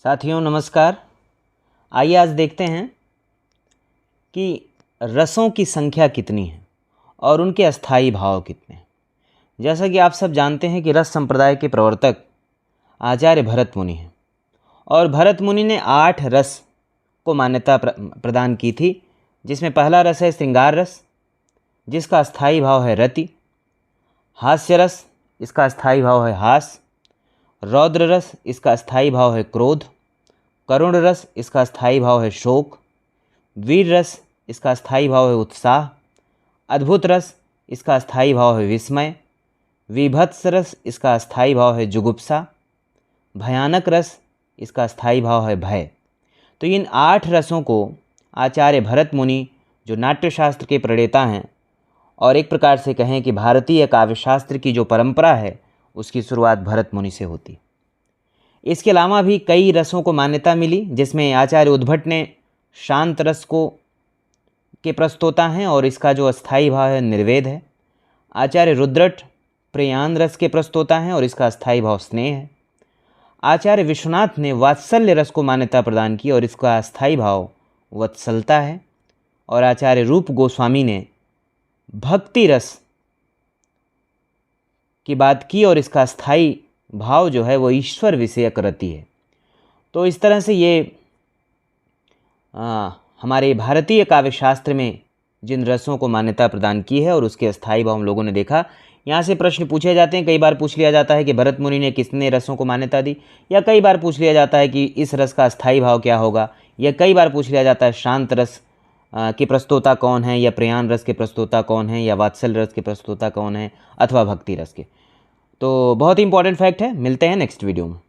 साथियों नमस्कार। आइए आज देखते हैं कि रसों की संख्या कितनी है और उनके अस्थायी भाव कितने हैं। जैसा कि आप सब जानते हैं कि रस संप्रदाय के प्रवर्तक आचार्य भरत मुनि हैं और भरत मुनि ने 8 रस को मान्यता प्रदान की थी, जिसमें पहला रस है श्रृंगार रस, जिसका अस्थायी भाव है रति। हास्य रस, इसका अस्थायी भाव है हास। रौद्र रस, इसका अस्थायी भाव है क्रोध। करुण रस, इसका अस्थायी भाव है शोक। वीर रस, इसका अस्थायी भाव है उत्साह। अद्भुत रस, इसका अस्थायी भाव है विस्मय। विभत्स रस, इसका अस्थायी भाव है जुगुप्सा। भयानक रस, इसका अस्थायी भाव है भय। तो इन 8 रसों को आचार्य भरत मुनि, जो नाट्यशास्त्र के प्रणेता हैं और एक प्रकार से कहें कि भारतीय काव्यशास्त्र की जो परंपरा है उसकी शुरुआत भरत मुनि से होती। इसके अलावा भी कई रसों को मान्यता मिली, जिसमें आचार्य उद्भट ने शांत रस को के प्रस्तोता हैं और इसका जो अस्थायी भाव है निर्वेद है। आचार्य रुद्रट प्रेयान रस के प्रस्तोता हैं और इसका अस्थायी भाव स्नेह है। आचार्य विश्वनाथ ने वात्सल्य रस को मान्यता प्रदान की और इसका अस्थायी भाव वत्सलता है। और आचार्य रूप गोस्वामी ने भक्ति रस की बात की और इसका अस्थायी भाव जो है वो ईश्वर विषयक रति है। तो इस तरह से ये हमारे भारतीय काव्यशास्त्र में जिन रसों को मान्यता प्रदान की है और उसके अस्थायी भाव हम लोगों ने देखा। यहाँ से प्रश्न पूछे जाते हैं, कई बार पूछ लिया जाता है कि भरत मुनि ने कितने रसों को मान्यता दी, या कई बार पूछ लिया जाता है कि इस रस का अस्थायी भाव क्या होगा, या कई बार पूछ लिया जाता है शांत रस के प्रस्तोता कौन है, या प्रेयान रस के प्रस्तोता कौन है, या वात्सल्य रस के प्रस्तोता कौन है, अथवा भक्ति रस के। तो बहुत ही इंपॉर्टेंट फैक्ट है। मिलते हैं नेक्स्ट वीडियो में।